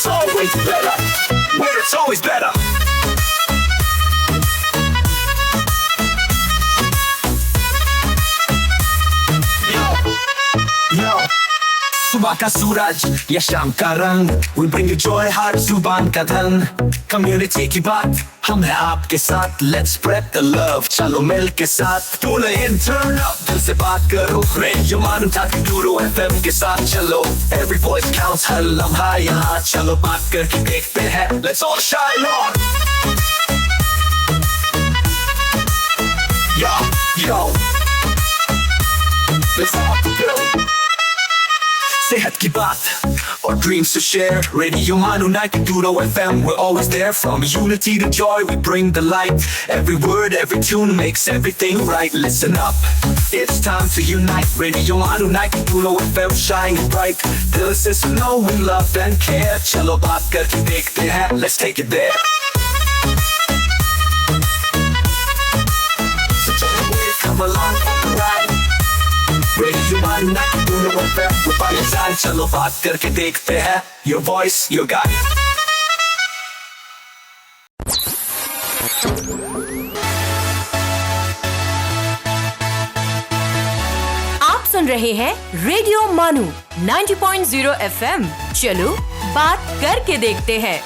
it's always better. Where it's always better. Yo, सुबह का सूरज या शाम का रंग, we bring you joy हर जुबान का धन। Community की बात हम हैं आपके साथ, let's spread the love, चलो मिल के साथ। Tune in, turn up, दिल से बात करो, रेडियो मानू ताकि गुरु FM के साथ चलो। Every voice counts, हर लम्हा यहाँ, चलो बात करके देखते हैं, let's all shine on। Yo, let's all go। सेहत की बात और dreams to share, Radio Manu 92 FM, we're always there. From unity to joy, we bring the light. Every word, every tune makes everything right. Listen up, it's time to unite. Radio Manu 92 FM, shining bright. Dill se suno, we love and care. चलो बात करके देखते हैं, let's take it there. So join me, come along for the ride. Radio Manu 92 FM, we're by your side. चलो बात करके देखते हैं, your voice, your guide. आप सुन रहे हैं रेडियो मानू 90.0 FM। चलो बात करके देखते हैं।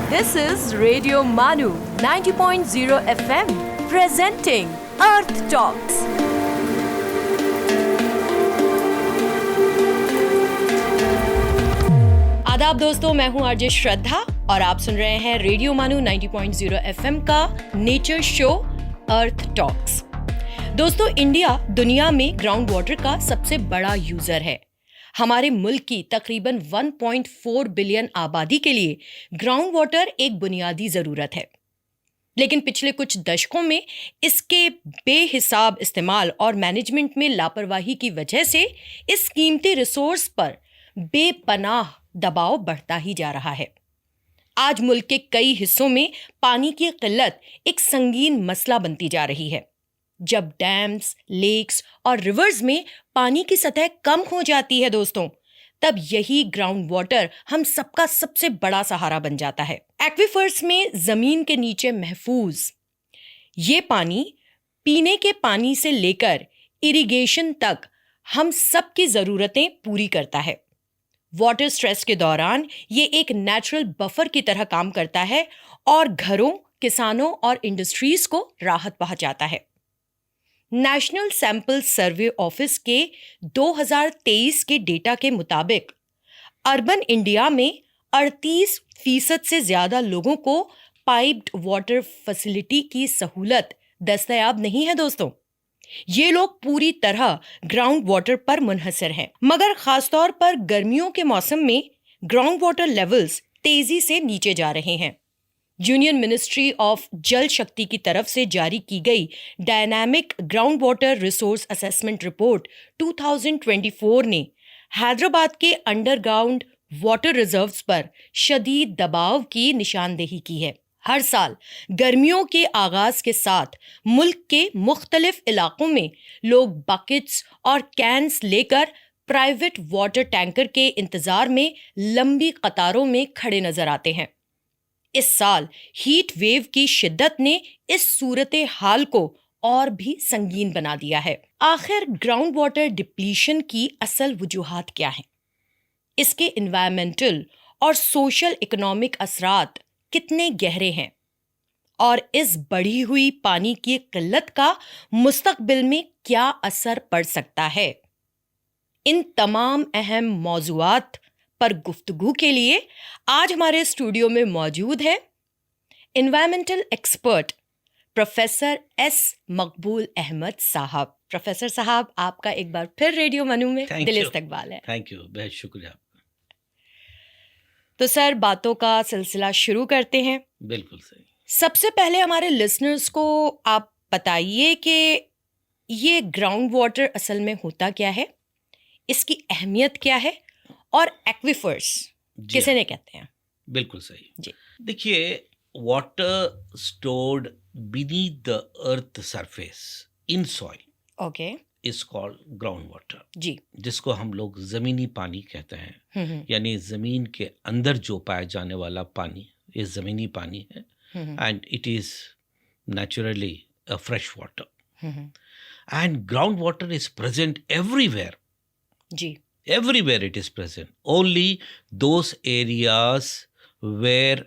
This is Radio Manu 90.0 FM presenting Earth Talks. आदाब दोस्तों, मैं हूं आरजे श्रद्धा और आप सुन रहे हैं रेडियो मानू 90.0 FM का नेचर शो अर्थ टॉक्स। दोस्तों, इंडिया दुनिया में ग्राउंड वाटर का सबसे बड़ा यूजर है। हमारे मुल्क की तकरीबन 1.4 बिलियन आबादी के लिए ग्राउंड वाटर एक बुनियादी ज़रूरत है, लेकिन पिछले कुछ दशकों में इसके बेहिसाब इस्तेमाल और मैनेजमेंट में लापरवाही की वजह से इस कीमती रिसोर्स पर बेपनाह दबाव बढ़ता ही जा रहा है। आज मुल्क के कई हिस्सों में पानी की किल्लत एक संगीन मसला बनती जा रही है। जब डैम्स, लेक्स और रिवर्स में पानी की सतह कम हो जाती है दोस्तों, तब यही ग्राउंड वाटर हम सबका सबसे बड़ा सहारा बन जाता है। एक्वीफर्स में जमीन के नीचे महफूज ये पानी पीने के पानी से लेकर इरिगेशन तक हम सबकी ज़रूरतें पूरी करता है। वाटर स्ट्रेस के दौरान ये एक नेचुरल बफर की तरह काम करता है और घरों, किसानों और इंडस्ट्रीज को राहत पहुंचाता है। नेशनल सैंपल सर्वे ऑफिस के 2023 के डेटा के मुताबिक अर्बन इंडिया में 38% से ज़्यादा लोगों को पाइप्ड वाटर फैसिलिटी की सहूलत दस्तयाब नहीं है दोस्तों। ये लोग पूरी तरह ग्राउंड वाटर पर मुनहसर हैं, मगर खासतौर पर गर्मियों के मौसम में ग्राउंड वाटर लेवल्स तेजी से नीचे जा रहे हैं। यूनियन मिनिस्ट्री ऑफ जल शक्ति की तरफ से जारी की गई dynamic ground water resource assessment report 2024 ने हैदराबाद के अंडरग्राउंड वाटर रिजर्व्स पर शदीद दबाव की निशानदेही की है। हर साल गर्मियों के आगाज के साथ मुल्क के मुख्तलिफ इलाकों में लोग बकेट्स और कैंस लेकर प्राइवेट वाटर टैंकर के इंतजार में लंबी कतारों में खड़े नजर आते हैं। इस साल हीट वेव की शिद्दत ने इस सूरत हाल को और भी संगीन बना दिया है। आखिर ग्राउंड वाटर डिप्लीशन की असल वजूहात क्या हैं? इसके एनवायरमेंटल और सोशल इकोनॉमिक असरात कितने गहरे हैं और इस बढ़ी हुई पानी की किल्लत का मुस्तकबिल में क्या असर पड़ सकता है? इन तमाम अहम मौज़ूआत पर गुफ्तगू के लिए आज हमारे स्टूडियो में मौजूद है एनवायरमेंटल एक्सपर्ट प्रोफेसर एस मकबूल अहमद साहब। प्रोफेसर साहब, आपका एक बार फिर रेडियो मनु में दिल इस्तकबाल है। थैंक यू, बहुत शुक्रिया। तो सर, बातों का सिलसिला शुरू करते हैं। बिल्कुल सही। सबसे पहले हमारे लिसनर्स को आप बताइए कि ये ग्राउंड वाटर असल में होता क्या है, इसकी अहमियत क्या है और एक्वीफर्स किसे ने कहते हैं? बिल्कुल सही जी। देखिए, water stored beneath the earth surface in soil okay. Is called ground water, जी। जिसको हम लोग जमीनी पानी कहते हैं। हम्म यानी जमीन के अंदर जो पाया जाने वाला पानी ये जमीनी पानी है, and it is naturally a fresh water. And groundwater is present everywhere. जी। Everywhere it is present. Only those areas where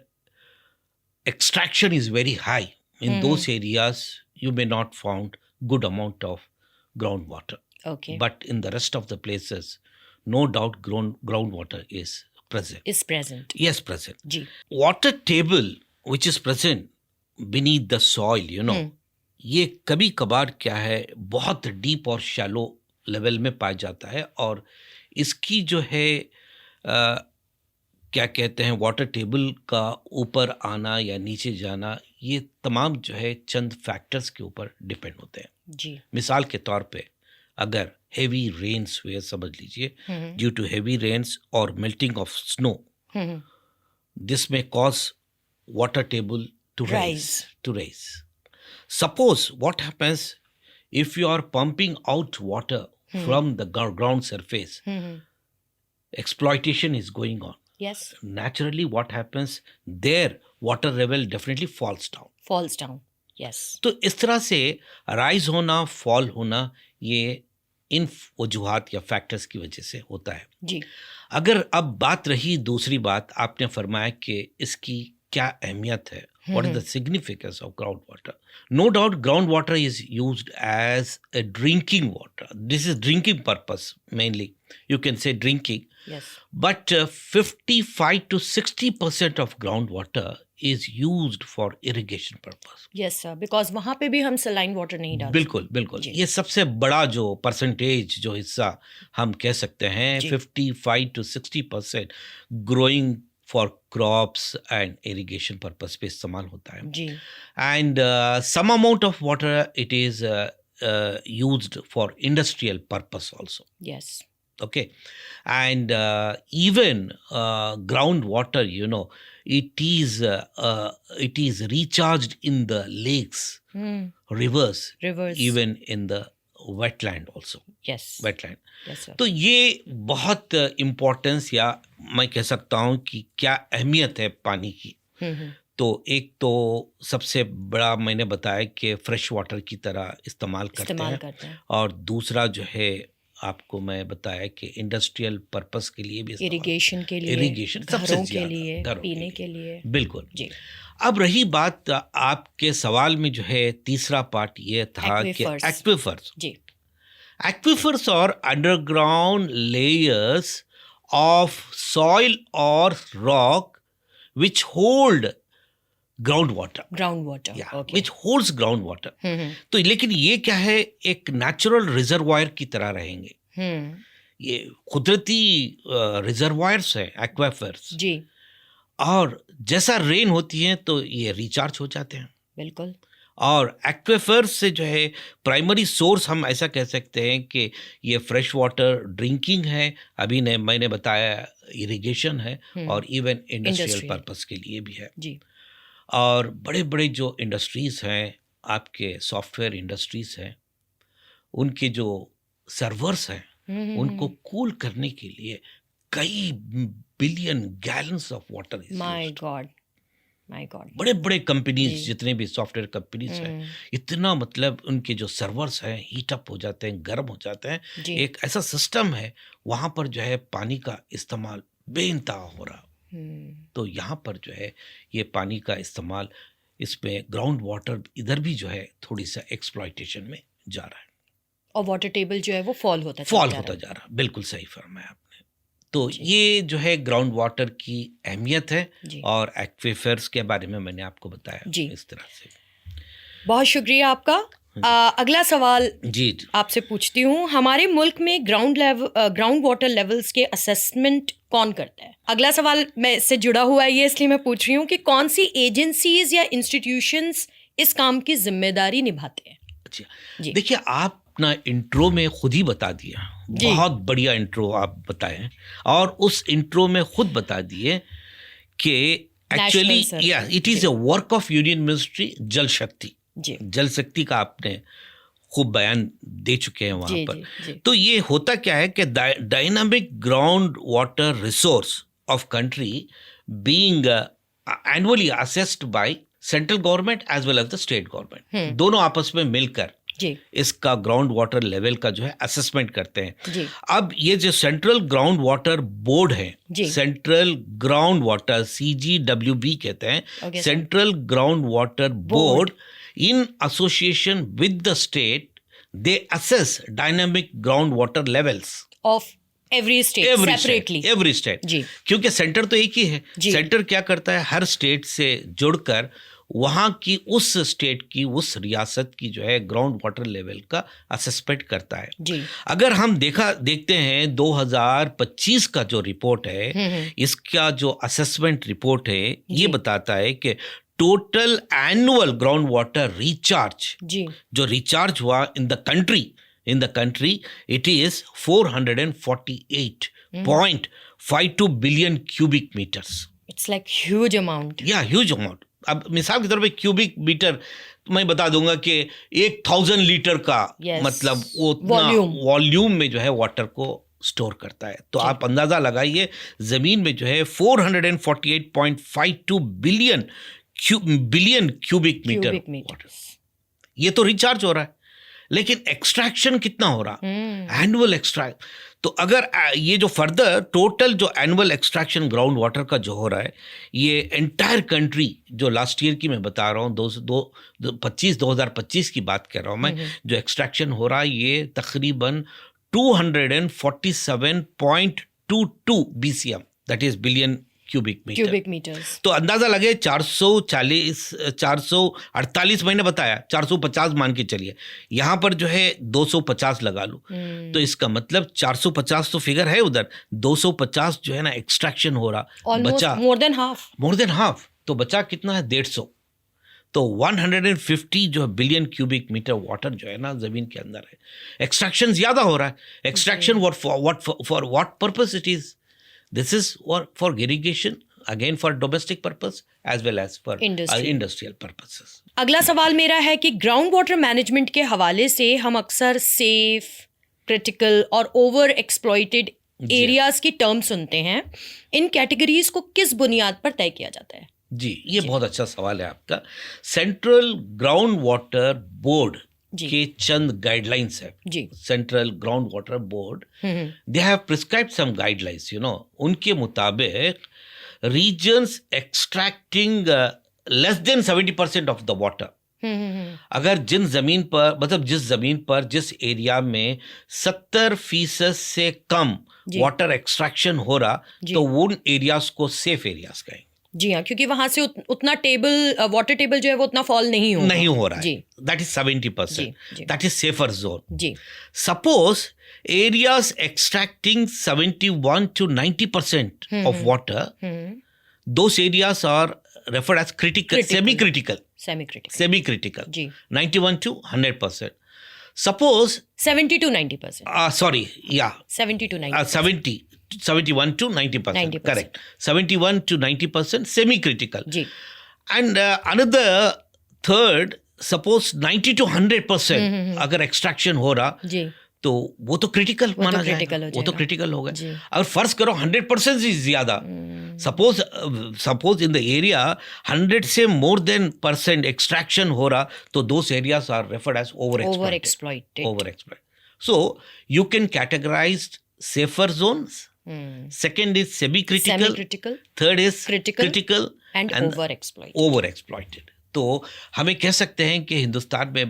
extraction is very high, in those areas you may not found good amount of groundwater. Okay. But in the rest of the places, no doubt groundwater is present. Is present. Yes, present. जी। Water table which is present beneath the soil, you know, ये कभी कभार क्या है बहुत deep और shallow level में पाया जाता है, और इसकी जो है क्या कहते हैं वाटर टेबल का ऊपर आना या नीचे जाना, ये तमाम जो है चंद फैक्टर्स के ऊपर डिपेंड होते हैं। जी। मिसाल के तौर पे अगर हेवी रेन्स हुए, समझ लीजिए, ड्यू टू हेवी रेन्स और मेल्टिंग ऑफ स्नो, दिस में cause water table to rise. Suppose what happens if you are pumping out water from the ground surface, exploitation is going on. Yes. Naturally what happens there, water level definitely falls down. Yes. तो इस तरह से rise होना, fall होना, ये इन वजूहात या factors की वजह से होता है। जी। अगर अब बात रही दूसरी बात, आपने फरमाया कि इसकी क्या अहमियत है, what is the significance of groundwater? No doubt groundwater is used as a drinking water. This is drinking purpose mainly. You can say drinking. Yes. But 55 to 60% of groundwater is used for irrigation purpose. Yes sir, because वहाँ पे भी हम saline water नहीं डालते। बिल्कुल। ये सबसे बड़ा जो परसेंटेज, जो हिस्सा हम कह सकते हैं, 55 to 60% growing for crops and irrigation purpose पे इस्तेमाल होता है जी। And some amount of water it is used for industrial purpose also. Yes. Okay, and even groundwater, you know, it is recharged in the lakes, rivers, even in the wetland also. Yes. Wetland. Yes sir. तो ये बहुत importance, या मैं कह सकता हूँ कि क्या अहमियत है पानी की। तो एक तो सबसे बड़ा मैंने बताया कि फ्रेश वाटर की तरह इस्तेमाल करते हैं, और दूसरा जो है आपको मैं बताया कि इंडस्ट्रियल पर्पस के लिए भी, इरिगेशन के लिए, इरिगेशन सबसे के लिए, पीने के लिए। बिल्कुल जी। अब रही बात आपके सवाल में जो है तीसरा पार्ट ये था कि एक्विफर्स। जी। एक्विफर्स और अंडरग्राउंड लेयर्स ऑफ सॉइल और rock which hold ground water, which holds ground water. तो लेकिन ये क्या है, एक नेचुरल रिजर्वायर की तरह रहेंगे। ये कुदरती रिजर्वायर्स हैं एक्वाफर्स जी। और जैसा रेन होती है तो ये रिचार्ज हो जाते हैं। बिल्कुल। और एक्वाफर्स से जो है प्राइमरी सोर्स हम ऐसा कह सकते हैं कि ये फ्रेश वाटर ड्रिंकिंग है, अभी ने मैंने बताया इरिगेशन है, और इवन इंडस्ट्रियल पर्पस के लिए भी है जी। और बड़े बड़े जो इंडस्ट्रीज़ हैं, आपके सॉफ्टवेयर इंडस्ट्रीज़ हैं, उनके जो सर्वर्स हैं उनको कूल करने के लिए कई billion gallons of water. My God. बड़े बड़े कंपनीज, जितने भी सॉफ्टवेयर कंपनीज हैं, इतना मतलब उनके जो सर्वर्स हैं हीट अप हो जाते हैं, गर्म हो जाते हैं। एक ऐसा सिस्टम है वहाँ पर जो है पानी का इस्तेमाल बेइंतहा हो रहा। तो यहाँ पर जो है ये पानी का इस्तेमाल, इसमें ग्राउंड वाटर इधर भी जो है थोड़ी सा एक्सप्लॉयटेशन में जा रहा है, और वाटर टेबल जो है वो फॉल होता जा रहा। बिल्कुल सही फरमाया आपने। तो ये जो है ग्राउंड वाटर की अहमियत है, और एक्विफर्स के बारे में मैंने आपको बताया जी। इस तरह से बहुत शुक्रिया आपका। अगला सवाल जी आपसे पूछती हूँ, हमारे मुल्क में ग्राउंड वाटर लेवल्स के असेसमेंट कौन करता है? अगला सवाल मैं इससे जुड़ा हुआ है, ये इसलिए मैं पूछ रही हूँ कि कौन सी एजेंसीज या इंस्टीट्यूशंस इस काम की जिम्मेदारी निभाते हैं? अच्छा, देखिए, आप अपना इंट्रो में खुद ही बता दिया, बहुत बढ़िया इंट्रो आप बताएं, और उस इंट्रो में खुद बता दिए कि एक्चुअली या it is a work of union ministry जल शक्ति, जल शक्ति का आपने खूब बयान दे चुके हैं वहां पर। तो ये होता क्या है कि dynamic ground water resource of country being annually assessed by central government as well as the state government, दोनों आपस में मिलकर इसका ग्राउंड वाटर लेवल का जो है असेसमेंट करते हैं। अब ये जो सेंट्रल ग्राउंड वाटर बोर्ड है, सेंट्रल ग्राउंड वाटर CGWB कहते हैं, central ground water board, in association with the state, they assess dynamic groundwater levels of every state separately. Every state. क्योंकि सेंटर तो एक ही है। सेंटर क्या करता है, हर स्टेट से जुड़कर वहाँ की उस स्टेट की, उस रियासत की जो है ग्राउंड वाटर लेवल का असेसमेंट करता है। अगर हम देखते हैं 2025 का जो रिपोर्ट है, इसका जो असेसमेंट रिपोर्ट है, ये बताता है कि total annual ground water recharge, जो रिचार्ज हुआ in the country it is 448.52 billion cubic metres. It's like huge amount. या ह्यूज अमाउंट। अब मिसाल के तौर पे क्यूबिक मीटर मैं बता दूंगा कि 1000 लीटर का मतलब उतना वॉल्यूम में जो है वाटर को स्टोर करता है। तो आप अंदाजा लगाइए, जमीन में जो है 448.52 बिलियन क्यूबिक मीटर वाटर, ये तो रिचार्ज हो रहा है, लेकिन एक्सट्रैक्शन कितना हो रहा, एनुअल एक्सट्रैक्ट। तो अगर ये जो फर्दर टोटल जो एनुअल एक्सट्रैक्शन ग्राउंड वाटर का जो हो रहा है, ये एंटायर कंट्री जो लास्ट ईयर की मैं बता रहा हूँ 2025 की बात कर रहा हूँ मैं, जो एक्सट्रैक्शन हो रहा है ये तकरीबन 247.22 BCM, that is billion cubic metres. तो अंदाजा लगे 448 मैंने बताया, 450 मान के चलिए, यहाँ पर जो है 250 लगा लूं, तो इसका मतलब 450 तो फिगर है उधर, 250 जो है ना एक्सट्रैक्शन हो रहा, बचा मोर देन हाफ, तो बचा कितना है 150। तो 150 जो बिलियन क्यूबिक मीटर वाटर जो है ना जमीन के अंदर है, एक्सट्रैक्शन ज्यादा हो रहा है। Extraction for what purpose it is, this is for irrigation, again for domestic purpose as well as for industrial purposes. अगला सवाल मेरा है कि ग्राउंड वाटर मैनेजमेंट के हवाले से हम अक्सर सेफ, क्रिटिकल और ओवर एक्सप्लॉइटेड एरियाज की टर्म सुनते हैं। इन कैटेगरीज को किस बुनियाद पर तय किया जाता है? जी, ये बहुत अच्छा सवाल है आपका। सेंट्रल ग्राउंड वाटर बोर्ड के चंद गाइडलाइंस है, central ground water board, they have prescribed some guidelines, उनके मुताबिक regions extracting less than 70% of the water, अगर जिस जमीन पर जिस एरिया में 70% से कम वाटर एक्सट्रैक्शन हो रहा, तो उन एरियाज को सेफ एरियाज कहेंगे। जी हाँ, क्योंकि वहां से उतना वाटर टेबल जो है वो उतना फॉल नहीं हो रहा है। That is 70%, that is safer zone. Suppose areas extracting 71 to 90% of water, those areas are referred as critical, semi critical, 91 to 100%. Suppose 70 to 90%. 70 to 90%. 71 to 90%. Correct. 71 to 90% semi-critical. And another third, suppose 90 to 100% अगर extraction हो रहा, तो वो तो critical माना जाएगा, वो तो क्रिटिकल होगा। अगर फर्ज करो 100% से ज्यादा, सपोज इन द एरिया 100 से मोर देन % एक्सट्रैक्शन हो रहा, तो those areas are referred as over exploited. So you can categorise safer zones, second is semi-critical, third is critical and over-exploited. तो हमें कह सकते हैं कि हिंदुस्तान में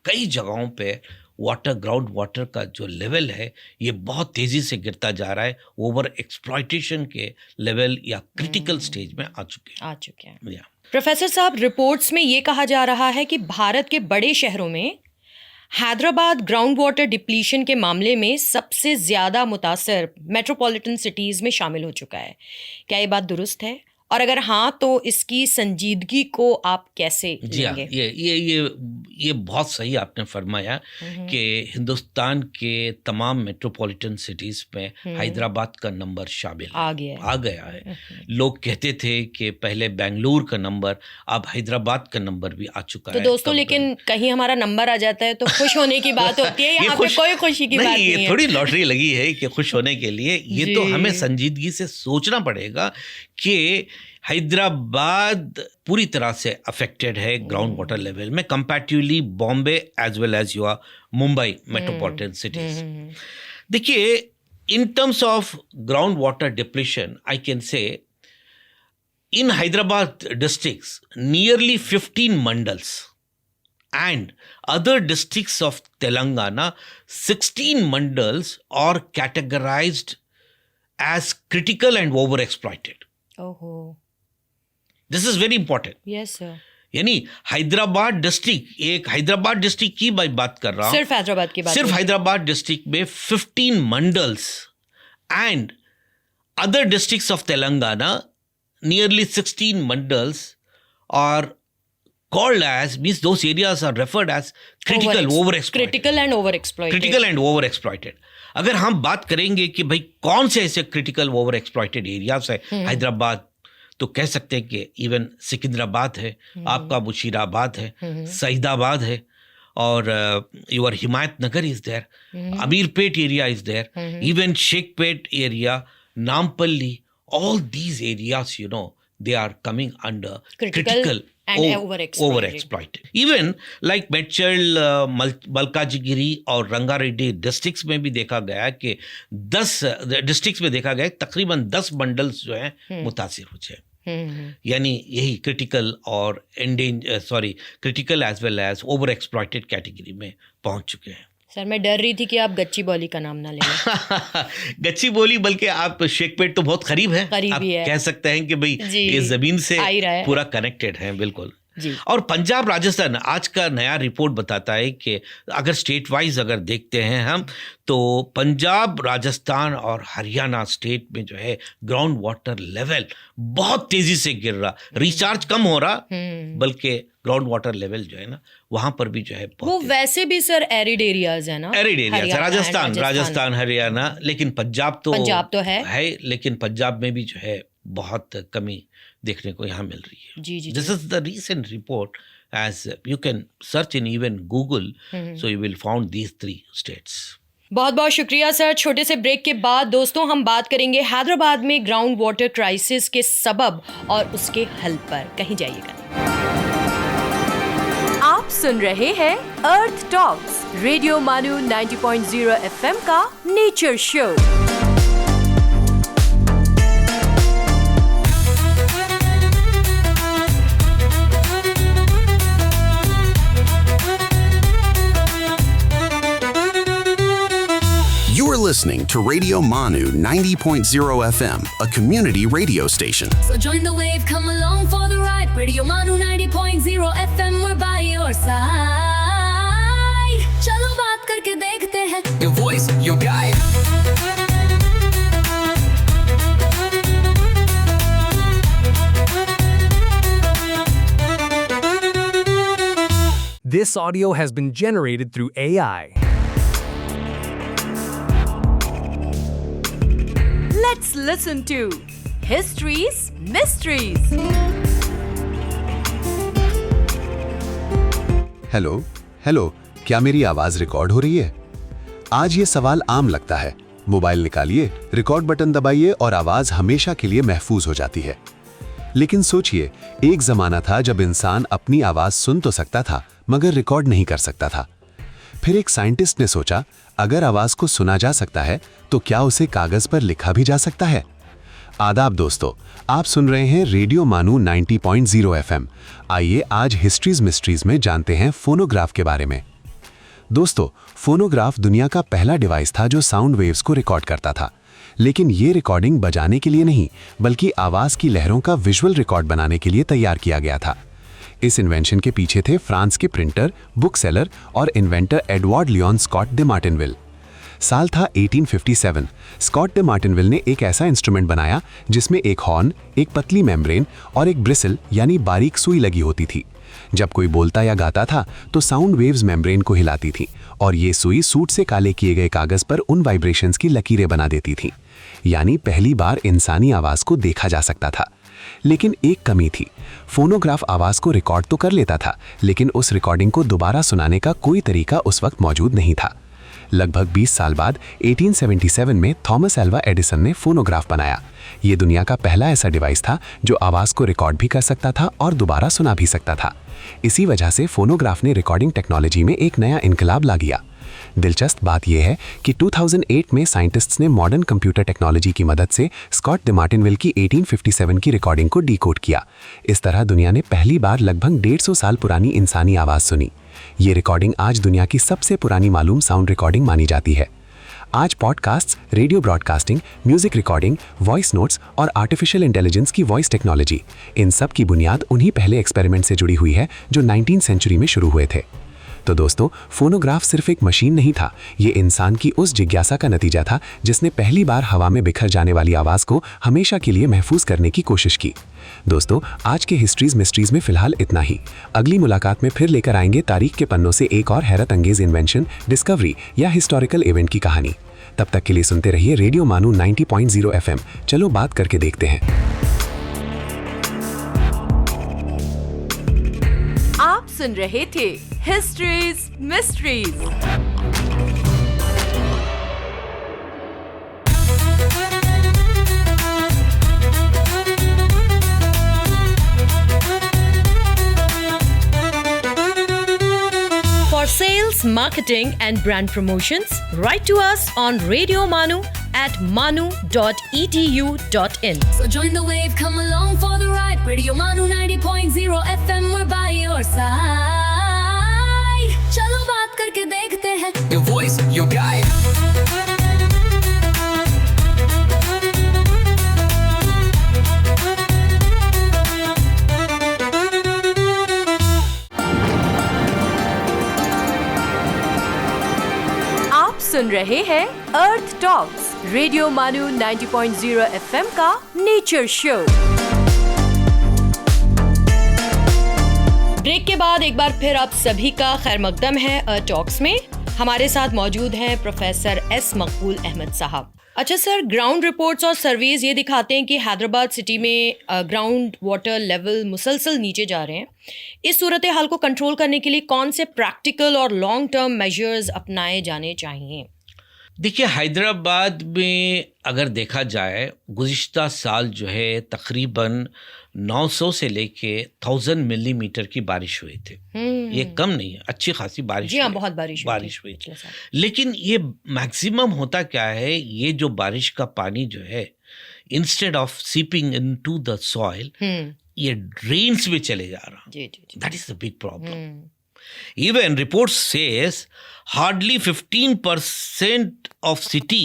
कई जगहों पे ग्राउंड वाटर का जो लेवल है ये बहुत तेजी से गिरता जा रहा है, ओवर एक्सप्लॉइटेशन के लेवल या क्रिटिकल स्टेज में आ चुके हैं। प्रोफेसर साहब, रिपोर्ट्स में ये कहा जा रहा है कि भारत के बड़े शहरों में हैदराबाद ग्राउंड वाटर डिप्लीशन के मामले में सबसे ज़्यादा मुतासर मेट्रोपॉलिटन सिटीज़ में शामिल हो चुका है। क्या ये बात दुरुस्त है? और अगर हाँ तो इसकी संजीदगी को आप कैसे जी हाँ, लेंगे? ये बहुत सही आपने फरमाया कि हिंदुस्तान के तमाम मेट्रोपॉलिटन सिटीज में हैदराबाद का नंबर शामिल आ गया है। लोग कहते थे कि पहले बेंगलुरु का नंबर, अब हैदराबाद का नंबर भी आ चुका तो है। दोस्तों लेकिन कहीं हमारा नंबर आ जाता है तो खुश होने की बात होती है, यहाँ पे कोई खुशी की बात नहीं ये है। थोड़ी लॉटरी लगी है कि खुश होने के लिए, ये तो हमें संजीदगी से सोचना पड़ेगा कि हैदराबाद पूरी तरह से अफेक्टेड है ग्राउंड वाटर लेवल में comparatively Bombay as well as your Mumbai metropolitan cities. देखिए, in terms of ground water depletion I can say in Hyderabad districts nearly 15 mandals and other districts of Telangana, 16 mandals are categorized as critical and overexploited. ओहो, This is very important. Yes sir. यानी Hyderabad district, एक Hyderabad district की मैं बात कर रहा हूँ, सिर्फ हैदराबाद की बात, सिर्फ हैदराबाद डिस्ट्रिक्ट में 15 mandals and other districts of Telangana, nearly 16 mandals are called as, means those areas are referred as critical overexploited. critical and overexploited. अगर हम बात करेंगे कि भाई कौन से ऐसे क्रिटिकल ओवर एक्सप्लॉइटेड एरियाज है हैदराबाद, तो कह सकते हैं कि इवन सिकंदराबाद है, आपका मुशीराबाद है, सईदाबाद है, और your Himayat Nagar is there, Ameerpet area is there, even Shaikpet area, Nampally, all these areas, you know, they are coming under critical and overexploited. Even like Medchal, मलकाजीगिरी और रंगारेड्डी डिस्ट्रिक्ट्स में भी देखा गया कि 10 डिस्ट्रिक्ट्स में देखा गया तकरीबन 10 बंडल्स जो हैं मुतासिर हो जाए। यानी यही क्रिटिकल और critical as well as over exploited category में पहुंच चुके हैं। सर मैं डर रही थी कि आप गच्ची बौली का नाम ना लें। गच्ची बोली, बल्कि आप शेखपेट तो बहुत करीब है, आप है। कह सकते हैं कि भाई ये जमीन से पूरा कनेक्टेड है, बिल्कुल। और पंजाब राजस्थान, आज का नया रिपोर्ट बताता है कि अगर स्टेट वाइज अगर देखते हैं हम, तो पंजाब, राजस्थान और हरियाणा स्टेट में जो है ग्राउंड वाटर लेवल बहुत तेजी से गिर रहा, रिचार्ज कम हो रहा, बल्कि ग्राउंड वाटर लेवल जो है ना वहां पर भी जो है वो वैसे भी सर एरिड एरियाज है ना, एरिड एरियाज, राजस्थान हरियाणा, लेकिन पंजाब तो है, लेकिन पंजाब में भी जो है बहुत कमी देखने को यहाँ मिल रही है। जी। This is the recent report, as you can search in even Google, so you will found these 3 states. बहुत बहुत शुक्रिया सर। छोटे से ब्रेक के बाद दोस्तों हम बात करेंगे हैदराबाद में ग्राउंड वाटर क्राइसिस के सबब और उसके हल पर, कहीं जाइएगा। आप सुन रहे हैं अर्थ टॉक्स, रेडियो मानू 90.0 FM का nature show. You're listening to Radio Manu 90.0 FM, a community radio station. So join the wave, come along for the ride. Radio Manu 90.0 FM, we're by your side. चलो बात करके देखते हैं. Your voice, your guide. This audio has been generated through AI. Let's listen to History's Mysteries. Hello, क्या मेरी आवाज record हो रही है? आज ये सवाल आम लगता है। मोबाइल निकालिए, रिकॉर्ड बटन दबाइए और आवाज हमेशा के लिए महफूज हो जाती है। लेकिन सोचिए, एक जमाना था जब इंसान अपनी आवाज सुन तो सकता था मगर रिकॉर्ड नहीं कर सकता था। फिर एक साइंटिस्ट ने सोचा, अगर आवाज को सुना जा सकता है तो क्या उसे कागज पर लिखा भी जा सकता है? आदाब दोस्तों, आप सुन रहे हैं रेडियो मानू 90.0 FM। आइए आज हिस्ट्रीज मिस्ट्रीज में जानते हैं फोनोग्राफ के बारे में। दोस्तों, फोनोग्राफ दुनिया का पहला डिवाइस था जो साउंड वेव्स को रिकॉर्ड करता था। लेकिन ये रिकॉर्डिंग बजाने के लिए नहीं, बल्कि आवाज की लहरों का विजुअल रिकॉर्ड बनाने के लिए तैयार किया गया था। इस इन्वेंशन के पीछे थे फ्रांस के प्रिंटर, बुक सेलर और इन्वेंटर एडवर्ड लियोन स्कॉट दे मार्टिनविल। साल था 1857। स्कॉट डे मार्टिनविल ने एक ऐसा इंस्ट्रूमेंट बनाया जिसमें एक हॉर्न, एक पतली मेम्ब्रेन और एक ब्रिसल यानी बारीक सुई लगी होती थी। जब कोई बोलता या गाता था तो साउंड वेव्स मेम्ब्रेन को हिलाती थी और ये सुई सूट से काले किए गए कागज पर उन वाइब्रेशंस की लकीरें बना देती थी। यानी पहली बार इंसानी आवाज को देखा जा सकता था। लेकिन एक कमी थी, फोनोग्राफ आवाज को रिकॉर्ड तो कर लेता था, लेकिन उस रिकॉर्डिंग को दोबारा सुनाने का कोई तरीका उस वक्त मौजूद नहीं था। लगभग 20 साल बाद 1877 में थॉमस एल्वा एडिसन ने फोनोग्राफ बनाया। ये दुनिया का पहला ऐसा डिवाइस था जो आवाज को रिकॉर्ड भी कर सकता था और दोबारा सुना भी सकता था। इसी वजह से फोनोग्राफ ने रिकॉर्डिंग टेक्नोलॉजी में एक नया इनकलाब ला दिया। दिलचस्प बात यह है कि 2008 में साइंटिस्ट्स ने मॉडर्न कंप्यूटर टेक्नोलॉजी की मदद से स्कॉट डे मार्टिनविल की 1857 की रिकॉर्डिंग को डिकोड किया। इस तरह दुनिया ने पहली बार लगभग 150 साल पुरानी इंसानी आवाज सुनी। ये रिकॉर्डिंग आज दुनिया की सबसे पुरानी मालूम साउंड रिकॉर्डिंग मानी जाती है। आज podcasts, radio broadcasting, music recording, voice notes और आर्टिफिशियल इंटेलिजेंस की वॉइस टेक्नोलॉजी, इन सब की बुनियाद उन्हीं पहले एक्सपेरिमेंट से जुड़ी हुई है जो 19वीं सेंचुरी में शुरू हुए थे। तो दोस्तों, फोनोग्राफ सिर्फ एक मशीन नहीं था, ये इंसान की उस जिज्ञासा का नतीजा था जिसने पहली बार हवा में बिखर जाने वाली आवाज को हमेशा के लिए महफूज करने की कोशिश की। दोस्तों, आज के हिस्ट्रीज मिस्ट्रीज में फिलहाल इतना ही। अगली मुलाकात में फिर लेकर आएंगे तारीख के पन्नों से एक और हैरत अंगेज इन्वेंशन, डिस्कवरी या हिस्टोरिकल इवेंट की कहानी। तब तक के लिए सुनते रहिए रेडियो मानू 90.0 FM। चलो बात करके देखते हैं। आप सुन रहे थे histories mysteries. For sales, marketing and brand promotions, write to us on Radio Manu at manu.edu.in. So join the wave, come along for the ride. Radio Manu 90.0 FM, we're by your side. चलो बात करके देखते हैं. Your voice, your guide. सुन रहे हैं अर्थ talks, radio मानू 90.0 FM का nature show. Break के बाद एक बार फिर आप सभी का खैर मकदम है अर्थ टॉक्स में। हमारे साथ मौजूद हैं प्रोफेसर एस मकबूल अहमद साहब। अच्छा सर, ग्राउंड रिपोर्ट्स और सर्वेज ये दिखाते हैं कि हैदराबाद सिटी में ग्राउंड वाटर लेवल मुसलसल नीचे जा रहे हैं। इस सूरत हाल को कंट्रोल करने के लिए कौन से प्रैक्टिकल और लॉन्ग टर्म मेजर्स अपनाए जाने चाहिए? देखिए, हैदराबाद में अगर देखा जाए, गुज़िश्ता साल जो है तकरीबन 900 से लेके 1000 मिलीमीटर की बारिश हुई थी। ये कम नहीं है, अच्छी खासी बारिश। जी हाँ, बहुत बारिश हुई थी। लेकिन ये मैक्सिमम होता क्या है, ये जो बारिश का पानी जो है, instead of seeping into the soil, ये ड्रेन्स में चले जा रहा। That is the big problem. Even reports says hardly 15% of city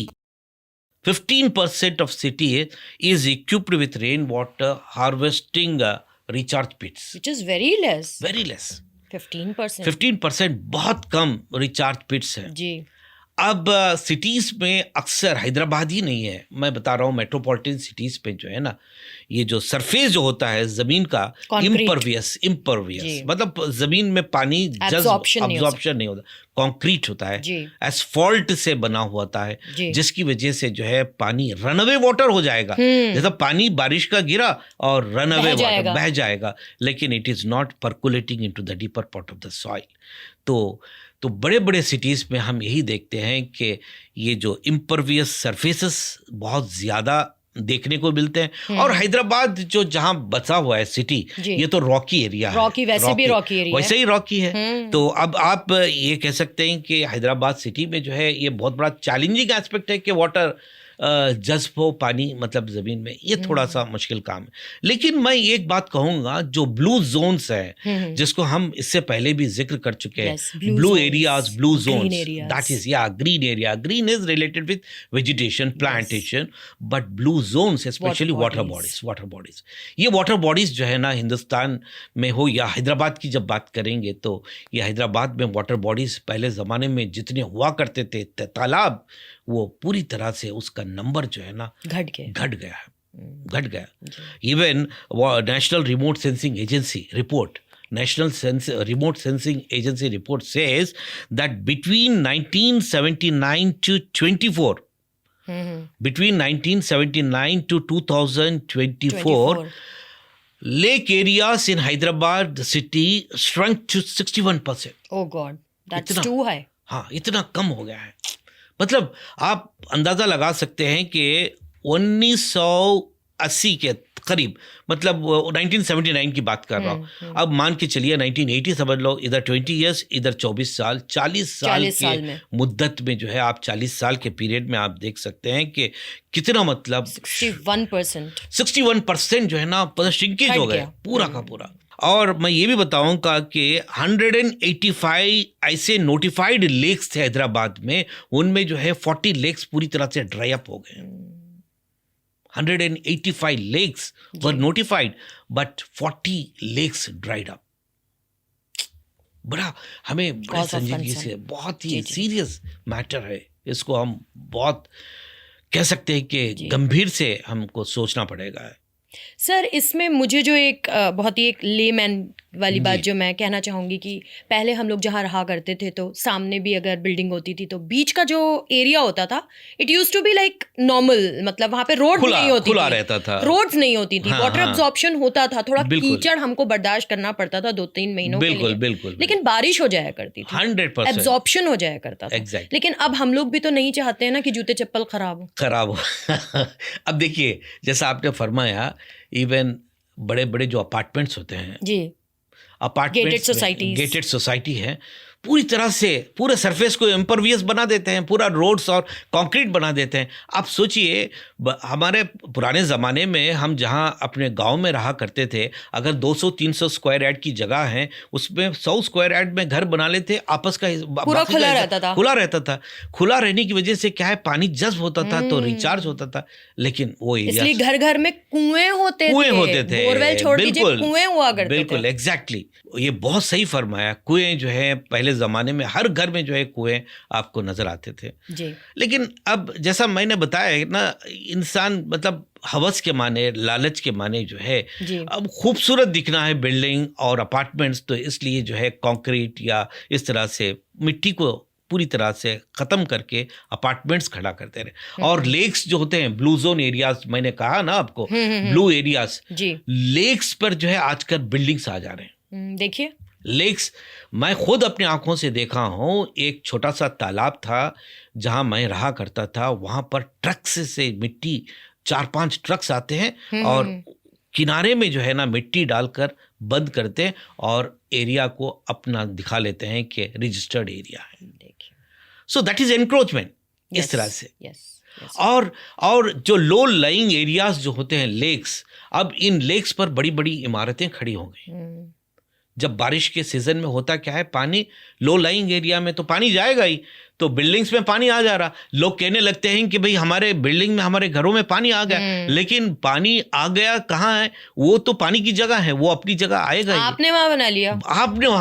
is equipped with rainwater harvesting recharge pits. Which is very less. 15% बहुत कम रिचार्ज पिट्स हैं जी। अब सिटीज़ में अक्सर, हैदराबाद ही नहीं है, मैं बता रहा हूँ, मेट्रोपॉलिटन सिटीज़ पे जो है ना, ये जो सरफेस जो होता है ज़मीन का, इम्परवियस मतलब ज़मीन में पानी अब्जॉर्प्शन नहीं होता, कंक्रीट होता है, एसफॉल्ट से बना होता है, जिसकी वजह से जो है पानी रनअवे वाटर हो जाएगा। जैसे पानी बारिश का गिरा और रनअवे वाटर बह जाएगा, लेकिन it is not percolating into the deeper part of the soil. तो बड़े बड़े सिटीज़ में हम यही देखते हैं कि ये जो इम्परवियस सरफेसेस बहुत ज़्यादा देखने को मिलते हैं। और हैदराबाद जो जहाँ बचा हुआ है सिटी, ये तो रॉकी एरिया है, वैसे ही रॉकी है। तो अब आप ये कह सकते हैं कि हैदराबाद सिटी में जो है, ये बहुत बड़ा चैलेंजिंग एस्पेक्ट है कि वाटर जज्ब हो पानी मतलब ज़मीन में, ये थोड़ा सा मुश्किल काम है। लेकिन मैं एक बात कहूँगा, जो ब्लू जोन्स हैं जिसको हम इससे पहले भी जिक्र कर चुके हैं, Yes, blue blue zones, areas, blue green zones, areas. That is green area. Green is related with vegetation, plantation, but blue zones specially water bodies. ये वाटर बॉडीज जो है ना, हिंदुस्तान में हो या हैदराबाद की जब बात करेंगे तो ये हैदराबाद में वाटर बॉडीज पहले ज़माने में जितने हुआ करते थे तालाब, वो पूरी तरह से उसका नंबर जो है ना घट गया। Even national remote sensing agency report, Remote Sensing Agency report says that between 1979 to 24, between 1979 to 2024, lake areas in Hyderabad city shrunk to 61%. Oh God, that's इतना- too high. हाँ, इतना कम हो गया है। मतलब आप अंदाज़ा लगा सकते हैं कि 1980 के करीब, मतलब 1979 की बात कर रहा हूँ, अब मान के चलिए 1980 समझ लो, इधर 20 इयर्स, इधर 24 साल, 40 साल के मुद्दत में जो है, आप 40 साल के पीरियड में आप देख सकते हैं कि कितना, मतलब 61% जो है ना श्रिंकेज हो गया पूरा का पूरा। और मैं ये भी बताऊंगा कि 185 ऐसे नोटिफाइड लेक्स थे हैदराबाद में, उनमें जो है 40 लेक्स पूरी तरह से ड्राई अप हो गए। 185 lakes were notified, but 40 lakes dried up. बड़ा हमें बड़े संजीदगी से, बहुत ही सीरियस मैटर है, इसको हम बहुत कह सकते हैं कि गंभीर से हमको सोचना पड़ेगा। सर, इसमें मुझे जो एक बहुत ही एक लेमैन वाली बात जो मैं कहना चाहूँगी कि पहले हम लोग जहाँ रहा करते थे तो सामने भी अगर बिल्डिंग होती थी तो बीच का जो एरिया होता था, it used to be like normal, मतलब वहाँ पे रोड नहीं होती खुला थी, रहता था, रोड्स नहीं होती थी, वाटर एब्जॉर्प्शन होता था, थोड़ा बिल्कुल, कीचड़ हमको बर्दाश्त करना पड़ता था 2-3 महीनों के लिए, बिल्कुल, लेकिन बारिश हो जाया करती थी, 100% एब्जॉर्प्शन हो जाया करता था। लेकिन अब हम लोग भी तो नहीं चाहते हैं ना कि जूते चप्पल खराब हो। अब देखिए, जैसा आपने फरमाया, इवन बड़े बड़े जो अपार्टमेंट्स होते हैं जी, गेटेड सोसाइटी है, पूरी तरह से पूरे सरफेस को इम्परवियस बना देते हैं, पूरा रोड्स और कंक्रीट बना देते हैं। आप सोचिए, हमारे पुराने ज़माने में हम जहाँ अपने गांव में रहा करते थे, अगर 200-300 स्क्वायर यार्ड की जगह है, उसमें 100 स्क्वायर यार्ड में घर बना लेते, आपस का पूरा खुला रहता था। खुला रहने की वजह से क्या है, पानी जज्ब होता था तो रिचार्ज होता था। लेकिन वो इसलिए घर घर में कुएं होते थे, बोरवेल छोड़ दीजिए, कुएं हुआ करते थे। बिल्कुल, एग्जैक्टली, ये बहुत सही फरमाया। कुएं जो है पहले ज़माने में हर घर में जो है कुएं आपको नजर आते थे जी। लेकिन अब जैसा मैंने बताया ना, इंसान मतलब हवस के माने, लालच के माने जो है, अब खूबसूरत दिखना है बिल्डिंग और अपार्टमेंट्स, तो इसलिए जो है कंक्रीट या इस तरह से मिट्टी को पूरी तरह से ख़त्म करके अपार्टमेंट्स खड़ा करते रहे। और लेक्स जो होते हैं, ब्लू जोन एरियाज, मैंने कहा ना आपको, ब्लू एरियाज, लेक्स पर जो है आजकल बिल्डिंग्स आ जा रहे हैं। देखिए, लेक्स मैं खुद अपनी आंखों से देखा हूँ। एक छोटा सा तालाब था जहाँ मैं रहा करता था, वहाँ पर ट्रक से मिट्टी 4-5 ट्रक्स आते हैं और किनारे में जो है ना मिट्टी डालकर बंद करते हैं और एरिया को अपना दिखा लेते हैं कि रजिस्टर्ड एरिया है। सो दैट इज एनक्रोचमेंट, इस तरह से। और जो लो लाइंग एरियाज जो होते हैं, लेक्स, अब इन लेक्स पर बड़ी बड़ी इमारतें खड़ी हो गई। जब बारिश के सीजन में होता क्या है, पानी लो लाइंग एरिया में तो पानी जाएगा ही, तो बिल्डिंग्स में पानी आ जा रहा। लोग कहने लगते हैं कि भाई हमारे बिल्डिंग में, हमारे घरों में पानी आ गया, लेकिन पानी आ गया कहाँ है? वो तो पानी की जगह है, वो अपनी जगह आएगा, आपने वहां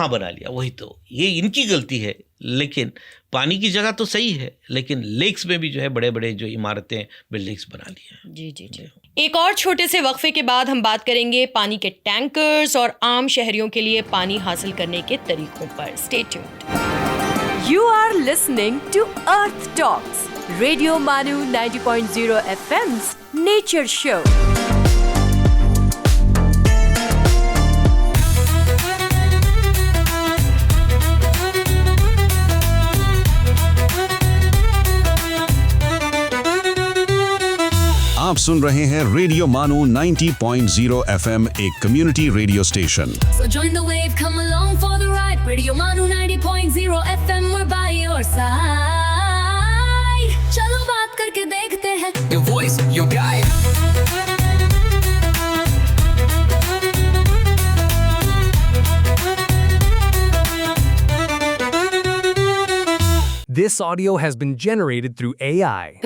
बना लिया, वही तो, ये इनकी गलती है। लेकिन पानी की जगह तो सही है, लेकिन लेक्स में भी जो है बड़े बड़े जो इमारतें, बिल्डिंग्स बना ली हैं। जी। एक और छोटे से वक्फे के बाद हम बात करेंगे पानी के टैंकर्स और आम शहरियों के लिए पानी हासिल करने के तरीकों पर। Stay tuned. You are listening to Earth Talks, Radio Manu 90.0 FM's Nature Show. आप सुन रहे हैं रेडियो मानू 90.0 FM, एक community radio station. So join the wave, come along for the ride. Radio Manu 90.0 FM, we're by your side. चलो बात करके करके देखते हैं। Your voice, your guide. This audio has been generated through AI.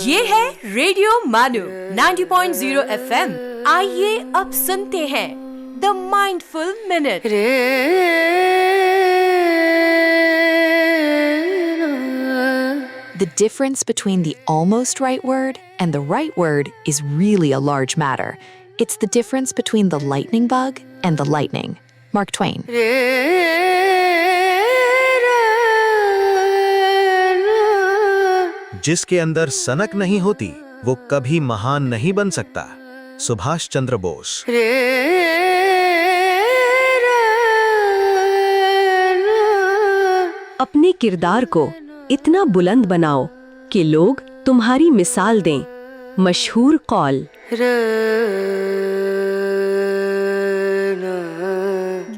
ये है radio मानू 90.0 FM। आइए अब सुनते हैं the mindful minute. The difference between the almost right word and the right word is really a large matter. It's the difference between the lightning bug and the lightning. Mark Twain. जिसके अंदर सनक नहीं होती वो कभी महान नहीं बन सकता। सुभाष चंद्र बोस। अपने किरदार को इतना बुलंद बनाओ कि लोग तुम्हारी मिसाल दें। मशहूर Kaul.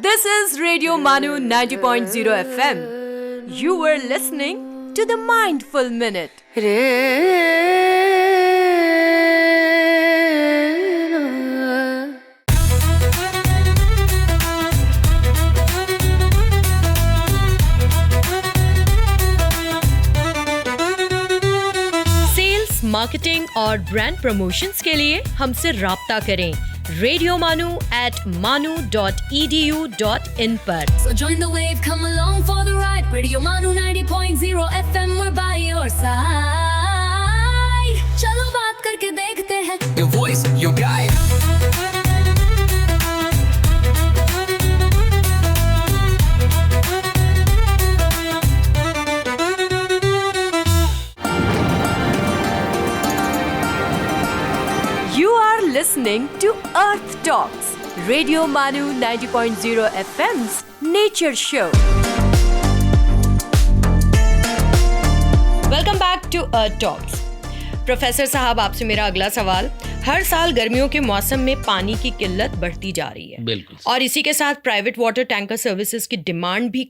This is Radio Manu 90.0 FM. You were listening to the Mindful Minute. Sales, marketing और ब्रांड प्रमोशंस के लिए हमसे राब्ता करें radiomanu@manu.edu.in पर। So join the wave, come along for the ride. Radio Manu 90.0 FM, we're by your side. चलो बात करके देखते हैं। Your voice, your guide. You are listening to Earth Talks, Radio Manu 90.0 FM's Nature Show. Welcome back to Earth Talks. Professor साहब, आपसे मेरा अगला सवाल। हर साल गर्मियों के मौसम में पानी की किल्लत बढ़ती जा रही है। बिल्कुल। और इसी के साथ प्राइवेट वाटर टैंकर सर्विसेज की डिमांड भी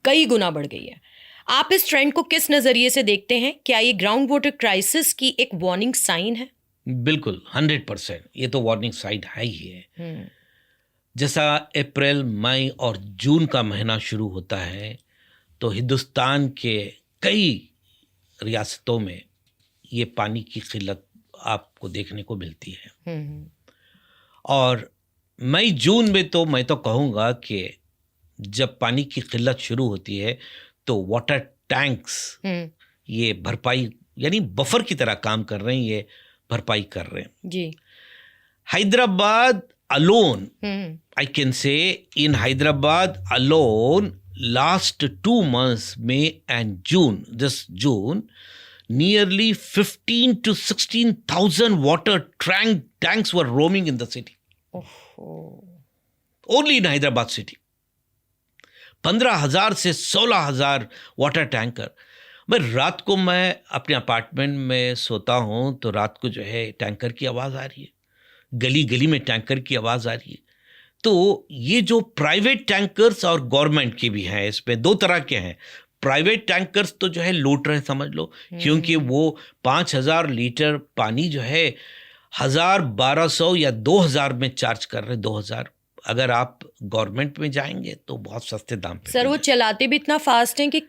कई गुना बढ़ गई है। आप इस ट्रेंड को किस नजरिए से देखते हैं? क्या ये ग्राउंड वाटर क्राइसिस की एक वार्निंग साइन है? बिल्कुल 100%। ये तो वार्निंग साइन है ही है। जैसा अप्रैल, मई और जून का महीना शुरू होता है तो हिंदुस्तान के कई रियासतों में ये पानी की किल्लत आपको देखने को मिलती है। और मई जून में तो मैं तो कहूँगा कि जब पानी की किल्लत शुरू होती है तो वाटर टैंक्स ये भरपाई यानी बफर की तरह काम कर रहे हैं, ये भरपाई कर रहे हैं जी। Hyderabad alone, I can say in Hyderabad alone, last 2 months, May and June, this June, nearly 15 to 16,000 water tanks were roaming in the city. Only in Hyderabad city. 15,000 से 16,000 वाटर टैंकर। रात को मैं अपने अपार्टमेंट में सोता हूँ तो रात को जो है टैंकर की आवाज़ आ रही है, गली गली में टैंकर की आवाज़ आ रही है। तो ये जो प्राइवेट टैंकर्स और गवर्नमेंट के भी हैं, इसमें 2 तरह के हैं। प्राइवेट टैंकर्स तो जो है लूट रहे हैं, समझ लो, क्योंकि वो 5,000 लीटर पानी जो है 1,000, 1,200 या 2,000 में चार्ज कर रहे हैं। 2,000 अगर आप गवर्नमेंट में जाएंगे तो बहुत सस्ते दाम पे। सर, वो चलाते भी इतना फास्ट हैं कि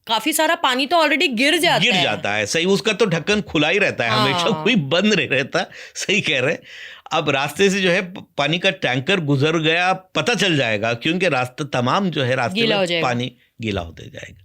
काफी सारा पानी तो ऑलरेडी गिर जाता है। सही, उसका तो ढक्कन खुला ही रहता है, हमेशा कोई बंद नहीं रहता। सही कह रहे हैं। अब रास्ते से जो है पानी का टैंकर गुजर गया पता चल जाएगा, क्योंकि रास्ता तमाम जो है रास्ते में पानी गीला होते जाएगा।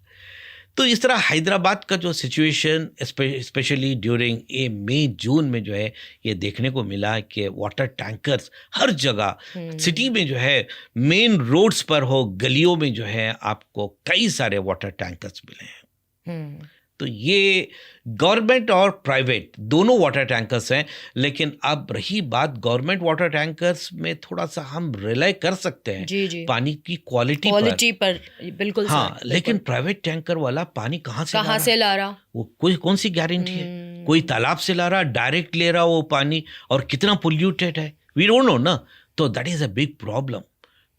तो इस तरह हैदराबाद का जो सिचुएशन स्पेशली ड्यूरिंग ए मई जून में जो है ये देखने को मिला कि वाटर टैंकर्स हर जगह सिटी में जो है मेन रोड्स पर हो, गलियों में जो है आपको कई सारे वाटर टैंकर्स मिले हैं। तो ये गवर्नमेंट और प्राइवेट दोनों वाटर टैंकर्स हैं। लेकिन अब रही बात गवर्नमेंट वाटर टैंकर्स में, थोड़ा सा हम रिलाई कर सकते हैं जी। पानी की क्वालिटी पर बिल्कुल। हाँ, लेकिन प्राइवेट टैंकर वाला पानी कहाँ से ला रहा, वो कोई कौन सी गारंटी है? कोई तालाब से ला रहा, डायरेक्ट ले रहा वो पानी, और कितना पोल्यूटेड है वी डोंट नो ना। तो that is a big problem.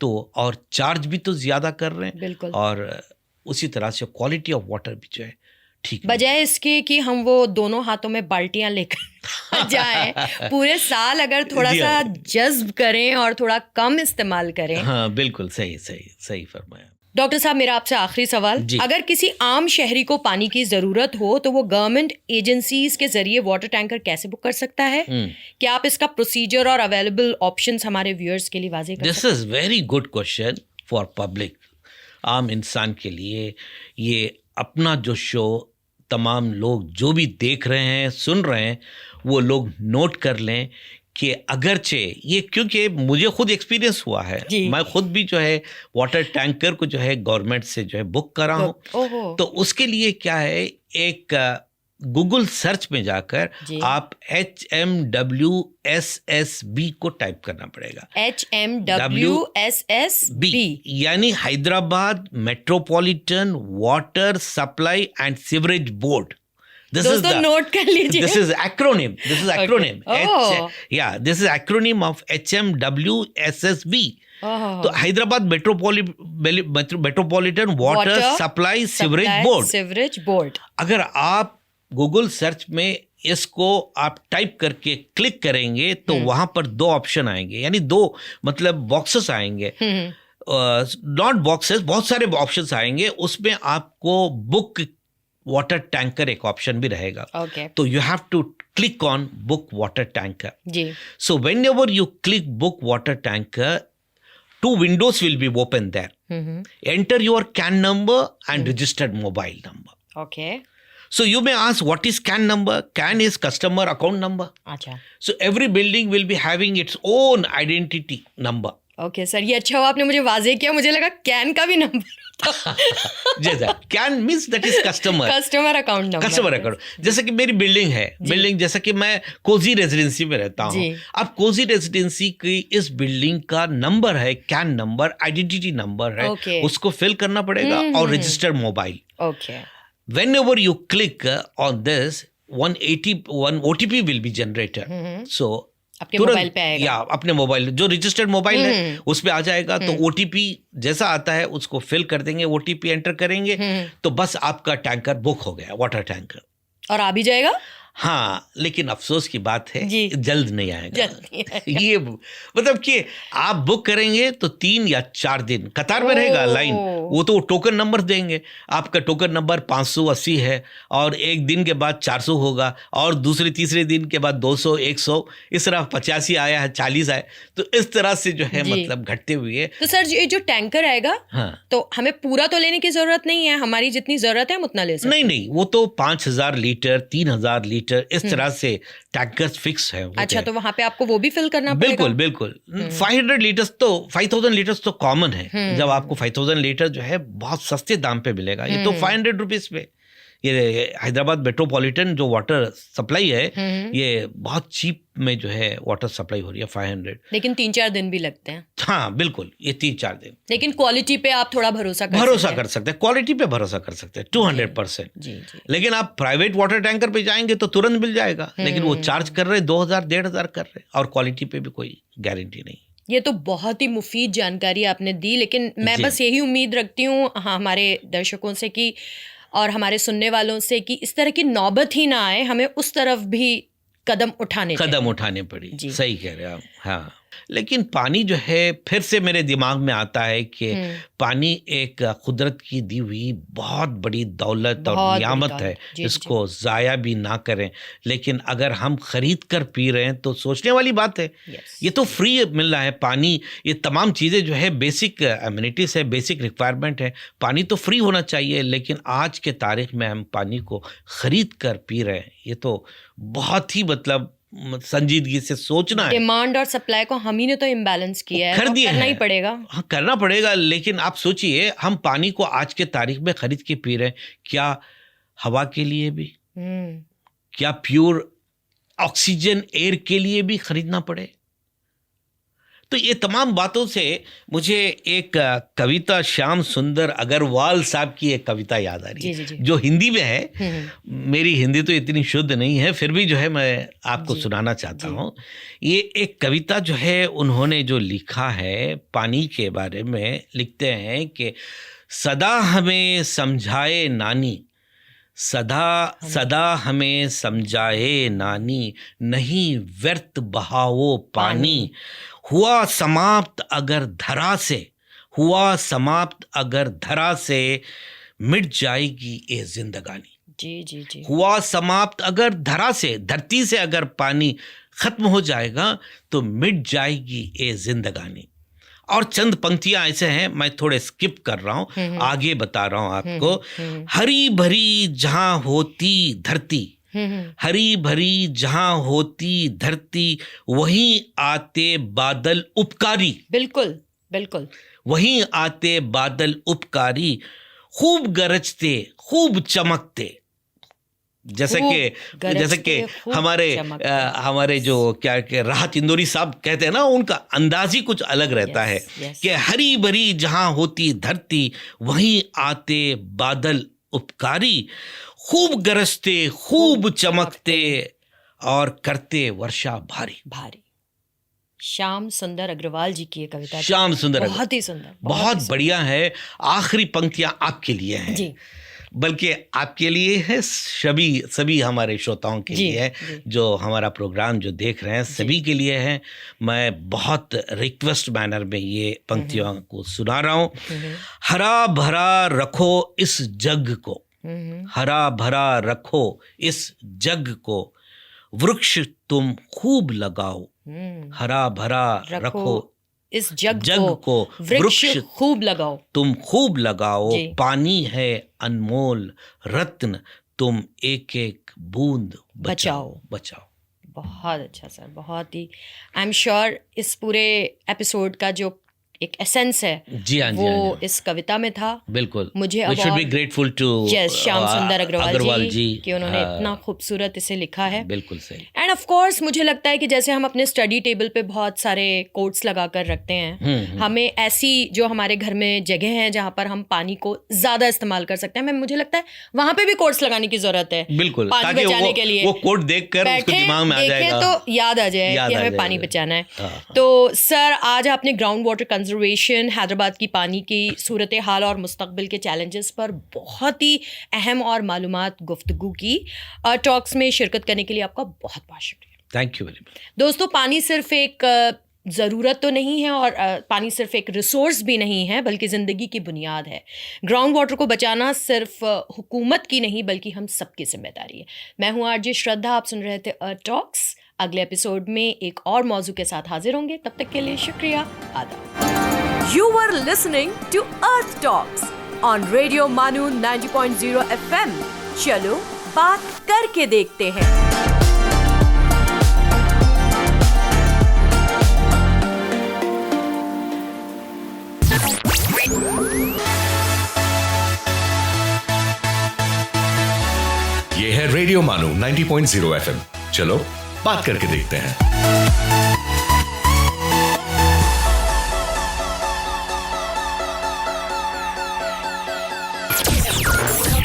तो और चार्ज भी तो ज़्यादा कर रहे हैं, बिल्कुल। और उसी तरह से क्वालिटी ऑफ वाटर भी जो है ठीक नहीं। बजाय इसके कि हम वो दोनों हाथों में बाल्टियां लेकर जाएं, पूरे साल अगर थोड़ा जी सा हाँ। जज्ब करें और थोड़ा कम इस्तेमाल करें। हाँ बिल्कुल सही सही सही फरमाया। डॉक्टर साहब, मेरा आपसे आखिरी सवाल, जी। अगर किसी आम शहरी को पानी की जरूरत हो तो वो गवर्नमेंट एजेंसीज के जरिए वाटर टैंकर कैसे बुक कर सकता है? क्या आप इसका प्रोसीजर और अवेलेबल ऑप्शंस हमारे व्यूअर्स के लिए वाज़ेह कर this is very good question for public. आम इंसान के लिए ये अपना जो शो तमाम लोग जो भी देख रहे हैं सुन रहे हैं वो लोग नोट कर लें कि अगरचे ये, क्योंकि मुझे खुद एक्सपीरियंस हुआ है, मैं खुद भी जो है वाटर टैंकर को जो है गवर्नमेंट से जो है बुक करा हूँ। तो उसके लिए क्या है, एक गूगल सर्च में जाकर आप HMWSSB को टाइप करना पड़ेगा। HMWSSB यानी Hyderabad metropolitan water supply and sewerage board. दोस्तों नोट कर लीजिए। This is acronym. Okay. This is acronym of HMWSSB. तो Hyderabad metropolitan water supply sewerage board. अगर आप गूगल सर्च में इसको आप टाइप करके क्लिक करेंगे तो वहां पर दो ऑप्शन आएंगे, यानी दो मतलब बॉक्सेस आएंगे, नॉट बॉक्सेस, बहुत सारे ऑप्शंस आएंगे। उसमें आपको बुक वाटर टैंकर एक ऑप्शन भी रहेगा। तो you have to click on book water tanker. So whenever you click book water tanker, two windows will be open there. Enter your CAN number and registered mobile number. Okay. So you may ask, what is CAN number? CAN is customer account number. अच्छा. So every building will be having its own identity number. Okay sir, ये अच्छा हुआ आपने मुझे वाज़ेह किया, मुझे लगा can का भी नंबर जैसा CAN means that is customer account number. Customer account. जैसे कि मेरी बिल्डिंग है, बिल्डिंग जैसा कि मैं कोजी रेजिडेंसी में रहता हूँ। अब कोजी रेजिडेंसी की इस बिल्डिंग का नंबर है CAN नंबर, आइडेंटिटी नंबर है, उसको फिल करना पड़ेगा और registered mobile. Whenever you click on this, 1 OTP will be generated. So अपने मोबाइल पे आएगा, या अपने मोबाइल जो रजिस्टर्ड मोबाइल है उस पे आ जाएगा। तो OTP जैसा आता है उसको फिल कर देंगे, OTP एंटर करेंगे तो बस आपका टैंकर बुक हो गया, वाटर टैंकर, और आ भी जाएगा। हाँ, लेकिन अफसोस की बात है जल्द नहीं आएगा। ये मतलब कि आप बुक करेंगे तो 3 या 4 दिन कतार में रहेगा लाइन। वो तो टोकन नंबर देंगे, आपका टोकन नंबर 580 है और एक दिन के बाद 400 होगा और दूसरे तीसरे दिन के बाद 200, 100, इस तरह 85 आया है, 40 आया, तो इस तरह से जो है मतलब घटते हुए। तो सर ये जो टैंकर आएगा, तो हमें पूरा तो लेने की जरूरत नहीं है, हमारी जितनी जरूरत है हम उतना ले सकते हैं। नहीं, वो तो 5000 लीटर, 3000 लीटर, इस तरह से टैंकर्स फिक्स है। अच्छा, तो वहां पे आपको वो भी फिल करना पड़ेगा। बिल्कुल 500 लीटर्स तो 5000 लीटर्स तो कॉमन है। जब आपको 5000 लीटर जो है बहुत सस्ते दाम पे मिलेगा, ये तो 500 रुपीज पे। ये हैदराबाद मेट्रोपॉलिटन जो वाटर सप्लाई है ये बहुत चीप में जो है वाटर सप्लाई हो रही है, 500। लेकिन 3-4 दिन भी लगते हैं। हाँ बिल्कुल, ये 3-4 दिन। लेकिन क्वालिटी पे आप थोड़ा भरोसा कर सकते हैं, क्वालिटी पे भरोसा कर सकते हैं 200%। लेकिन आप प्राइवेट वाटर टैंकर पे जाएंगे तो तुरंत मिल जाएगा, लेकिन वो चार्ज कर रहे 2000-1500 कर रहे, और क्वालिटी पे भी कोई गारंटी नहीं। ये तो बहुत ही मुफीद जानकारी आपने दी, लेकिन मैं बस यही उम्मीद रखती हूँ हमारे दर्शकों से कि और हमारे सुनने वालों से कि इस तरह की नौबत ही ना आए, हमें उस तरफ भी कदम उठाने पड़ी। सही कह रहे हैं आप। हाँ, लेकिन पानी जो है फिर से मेरे दिमाग में आता है कि पानी एक कुदरत की दी हुई बहुत बड़ी दौलत और नियामत है, इसको ज़ाया भी ना करें। लेकिन अगर हम खरीद कर पी रहे हैं तो सोचने वाली बात है। ये तो फ्री मिल रहा है पानी, ये तमाम चीज़ें जो है बेसिक एमिनिटीज़ है, बेसिक रिक्वायरमेंट है, पानी तो फ्री होना चाहिए। लेकिन आज के तारीख में हम पानी को खरीद कर पी रहे हैं, ये तो बहुत ही मतलब संजीदगी से सोचना है। डिमांड और सप्लाई को हम ही ने तो इम्बैलेंस किया है, करना ही पड़ेगा। हाँ, करना पड़ेगा। लेकिन आप सोचिए, हम पानी को आज के तारीख में खरीद के पी रहे हैं, क्या हवा के लिए भी, क्या प्योर ऑक्सीजन एयर के लिए भी खरीदना पड़े? तो ये तमाम बातों से मुझे एक कविता श्याम सुंदर अग्रवाल साहब की एक कविता याद आ रही है, जो हिंदी में है। मेरी हिंदी तो इतनी शुद्ध नहीं है, फिर भी जो है मैं आपको सुनाना चाहता हूँ। ये एक कविता जो है उन्होंने जो लिखा है पानी के बारे में, लिखते हैं कि सदा हमें समझाए नानी, सदा हमें समझाए नानी, नहीं व्यर्थ बहाओ पानी, हुआ समाप्त अगर धरा से, हुआ समाप्त अगर धरा से, मिट जाएगी ये जिंदगानी। जी। हुआ समाप्त अगर धरा से, धरती से अगर पानी खत्म हो जाएगा तो मिट जाएगी ये जिंदगानी। और चंद पंक्तियां ऐसे हैं, मैं थोड़े स्किप कर रहा हूं, आगे बता रहा हूं आपको। हरी भरी जहां होती धरती, हरी भरी जहां होती धरती, वहीं आते बादल उपकारी। बिल्कुल वहीं आते बादल उपकारी, खूब गरजते खूब चमकते। जैसे कि हमारे जो क्या के राहत इंदौरी साहब कहते हैं ना, उनका अंदाज ही कुछ अलग रहता है कि हरी भरी जहां होती धरती, वहीं आते बादल उपकारी, खूब गरजते खूब चमकते और करते वर्षा भारी। श्याम सुंदर अग्रवाल जी की ये कविता, श्याम सुंदर, बहुत ही सुंदर, बहुत बढ़िया है। आखिरी पंक्तियां आपके लिए हैं जी, बल्कि आपके लिए है, सभी हमारे श्रोताओं के लिए है, जो हमारा प्रोग्राम जो देख रहे हैं सभी के लिए है। मैं बहुत रिक्वेस्ट मैनर में ये पंक्तियों को सुना रहा हूँ। हरा भरा रखो इस जग को, हरा भरा रखो इस जग को, वृक्ष तुम खूब लगाओ, हरा भरा रखो इस जग को, वृक्ष खूब लगाओ, तुम खूब लगाओ, पानी है अनमोल रत्न, तुम एक एक बूंद बचाओ। बहुत अच्छा सर, बहुत ही। आई एम श्योर इस पूरे एपिसोड का जो एक एसेंस है वो इस कविता में था। बिल्कुल, मुझे We should be grateful to Shyam सुंदर अग्रवाल जी कि उन्होंने इतना खूबसूरत इसे लिखा है। बिल्कुल सही। एंड ऑफ कोर्स मुझे लगता है कि जैसे हम अपने स्टडी टेबल पे बहुत सारे कोट्स लगा कर रखते हैं, हमें ऐसी जो हमारे घर में जगह है जहाँ पर हम पानी को ज्यादा इस्तेमाल कर सकते हैं, मुझे लगता है वहां पे भी कोट्स लगाने की जरूरत है। बिल्कुल, पानी बचाने के लिए वो कोट देखकर उसको दिमाग में आ जाएगा, तो याद आ जाए कि हमें पानी बचाना है। तो सर, आज आपने ग्राउंड वाटर कंजर्वेशन, हैदराबाद की पानी की सूरत हाल और मुस्तकबिल के चैलेंजेस पर बहुत ही अहम और मालूमात गुफ्तगू की। टॉक्स में शिरकत करने के लिए आपका बहुत बहुत शुक्रिया। Thank you very much. दोस्तों, पानी सिर्फ एक ज़रूरत तो नहीं है और पानी सिर्फ एक रिसोर्स भी नहीं है, बल्कि ज़िंदगी की बुनियाद है। ग्राउंड वाटर को बचाना सिर्फ हुकूमत की नहीं बल्कि हम सबकी जिम्मेदारी है। मैं हूँ आरजे श्रद्धा, आप सुन रहे थे अर्थ टॉक्स। अगले एपिसोड में एक और मौजू के साथ हाजिर होंगे, तब तक के लिए शुक्रिया, आदाब। You were listening to Earth Talks on Radio Manu 90.0 FM। चलो बात करके देखते हैं। ये है रेडियो मानू 90.0 FM। चलो बात करके देखते हैं।